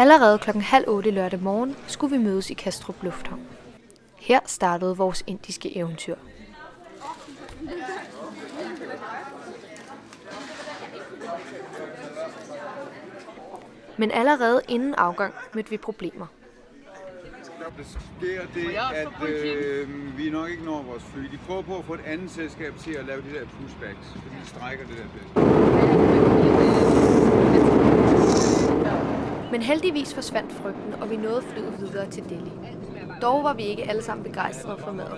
Allerede klokken 7:30 lørdag morgen skulle vi mødes i Kastrup Lufthavn. Her startede vores indiske eventyr. Men allerede inden afgang mødte vi problemer. Der sker det, at vi nok ikke når vores fly. De prøver på at få et andet selskab til at lave det der pushbacks, så de strækker det der bedst. Men heldigvis forsvandt frygten, og vi nåede flyet videre til Delhi. Dog var vi ikke alle sammen begejstrede for maden.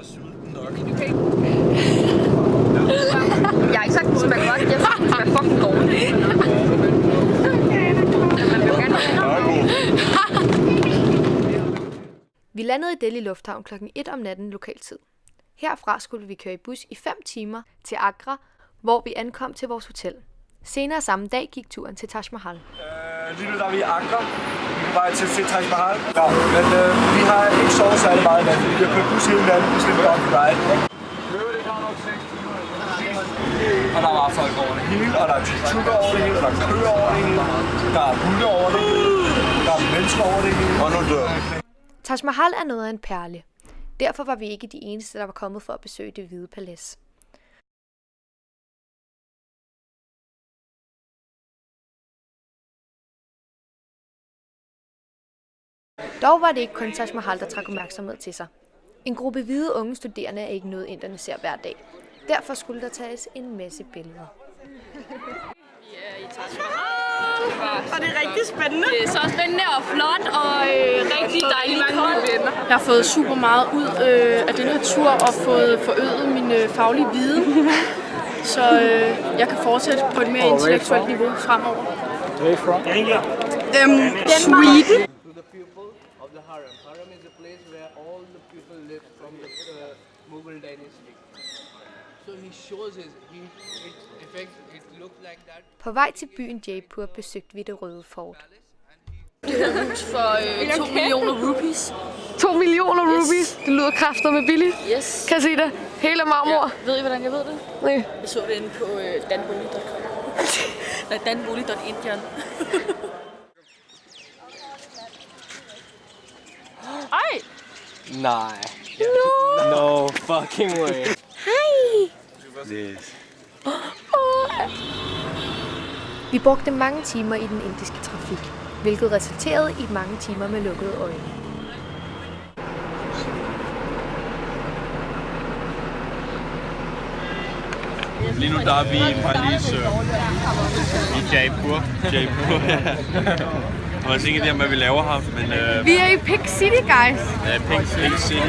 Jeg har ikke sagt, at det smager godt. Jeg synes, det smager fucking dårligt. Vi landede i Delhi Lufthavn klokken 1 om natten lokal tid. Herfra skulle vi køre i bus i 5 timer til Agra, hvor vi ankom til vores hotel. Senere samme dag gik turen til Taj Mahal. Lige nu der er vi i Agra. Vi er på vej til at se Taj Mahal. Ja, men vi har ikke sovet særlig meget i nat. Vi har kørt bus hele natten, vi slipper op i ride. Og der var folk over det hele, og der er tuk-tukker over det hele, og der er køer over det hele, der er hunde over det hele, der er mennesker over det hele. Og nu dør vi. Taj Mahal er noget af en perle. Derfor var vi ikke de eneste, der var kommet for at besøge Det Hvide Palads. Dog var det ikke kun Taj Mahal, der trak opmærksomhed til sig. En gruppe hvide unge studerende er ikke noget, inderne ser hver dag. Derfor skulle der tages en masse billeder. I Taj Mahal. Og det er rigtig spændende. Det er så spændende og flot og rigtig dejligt koldt. Jeg har fået super meget ud af den her tur og fået forøget min faglige viden. Så jeg kan fortsætte på et mere intellektuelt niveau fremover. Sweden. På vej til byen Jaipur besøgte vi Det Røde Fort. Det her hus for 2 millioner rupees. 2 millioner rupees? Det lyder kraftedeme billigt. Yes. Kan jeg se det? Hele marmor. Ja. Ved I, hvordan jeg ved det? Nej. Jeg så det inde på danbolig.com. Nej, danbolig.indian. Ej! Nej. No fucking way. Hej! Yes. Vi brugte mange timer i den indiske trafik, hvilket resulterede i mange timer med lukkede øjne. Lige nu der er vi faktisk i Jaipur. Jeg har ikke idé om, hvad vi laver her, men... Vi er i Pink City, guys. Ja, Pink City.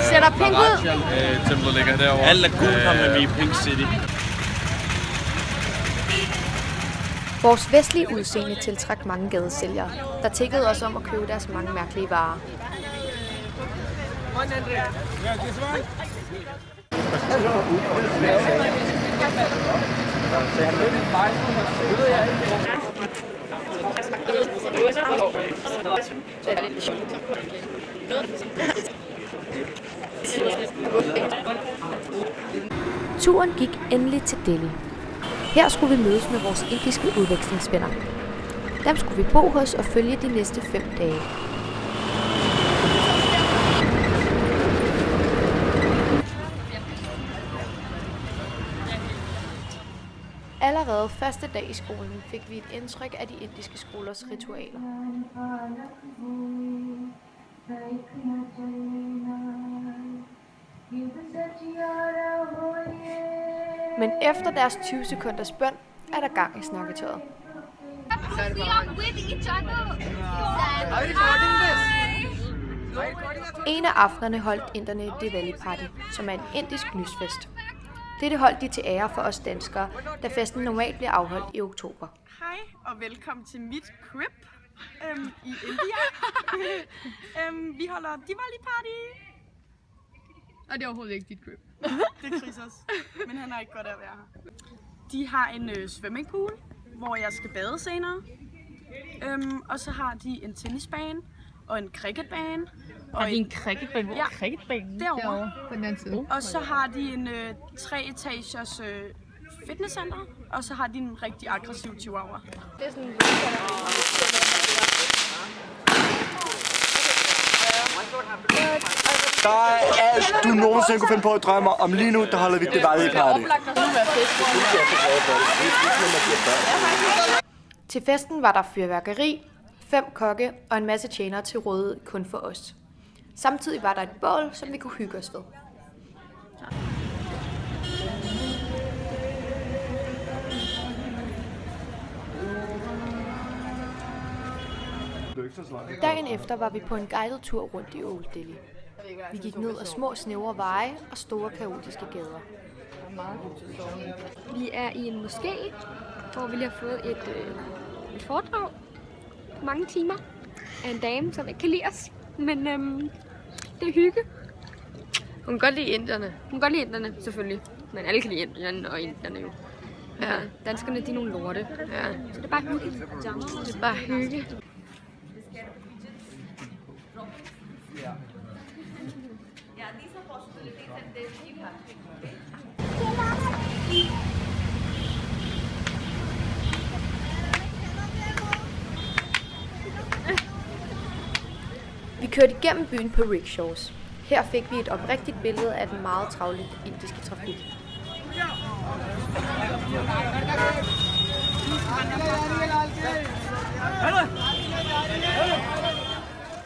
Ser der pink ud? Templet ligger derovre. Alt er gult her, men vi er i Pink City. Vores vestlige udseende tiltrak mange gadesælgere, der tiggede os om at købe deres mange mærkelige varer. Turen gik endelig til Delhi. Her skulle vi mødes med vores indiske udvekslingsvenner. Dem skulle vi bo hos og følge de næste 5 dage. Allerede første dag i skolen fik vi et indtryk af de indiske skolers ritualer. Men efter deres 20 sekunders bøn er der gang i snakketøjet. En af aftenerne holdt inderne Diwali Party, som er en indisk lysfest. Dette holdt de til ære for os danskere, da festen normalt bliver afholdt i oktober. Hej og velkommen til mit crib i India. Vi holder Diwali Party. Og det er overhovedet ikke dit crib. Det er Chris også, men han er ikke godt at være her. De har en swimmingpool, hvor jeg skal bade senere. Og så har de en tennisbane og en cricketbane. Og er det en cricketbane? Hvor er cricketbanen? Derovre. På den anden side. Og så har de en 3-etagers fitnesscenter, og så har de en rigtig aggressiv chihuahua. Det er sådan Der er alt, du nogensinde kunne finde på at drømme om. Lige nu, der holder vi Diwali-party. Til festen var der fyrværkeri, 5 kokke og en masse tjenere til rådighed kun for os. Samtidig var der et bål, som vi kunne hygge os ved. Dagen efter var vi på en guided tur rundt i Old Delhi. Vi gik ned ad små snævre veje og store kaotiske gader. Vi er i en moské, hvor vi lige har fået et foredrag på mange timer af en dame, som ikke kan lide os. Men det er hygge. Hun kan godt lide indierne. Hun kan godt lide indierne, selvfølgelig. Men alle kan lide indierne og indierne jo. Ja. Danskerne, de er nogle lorte. Ja. Så det er bare hygge. Det er bare hygge. Vi kørte igennem byen på rickshaws. Her fik vi et oprigtigt billede af den meget travle indiske trafik.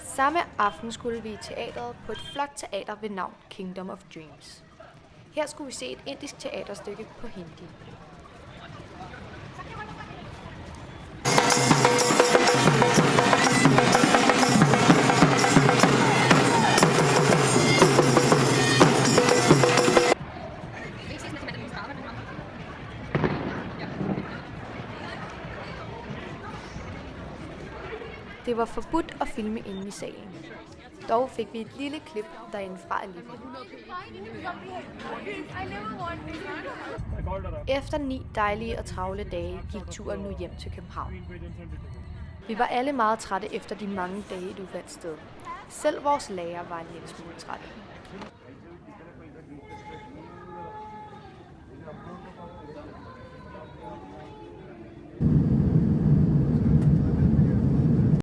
Samme aften skulle vi i teatret på et flot teater ved navn Kingdom of Dreams. Her skulle vi se et indisk teaterstykke på hindi. Det var forbudt at filme inde i salen. Dog fik vi et lille klip derindefra alligevel. Efter 9 dejlige og travle dage gik turen nu hjem til København. Vi var alle meget trætte efter de mange dage, du fandt sted. Selv vores lærer var en lille smule trætte.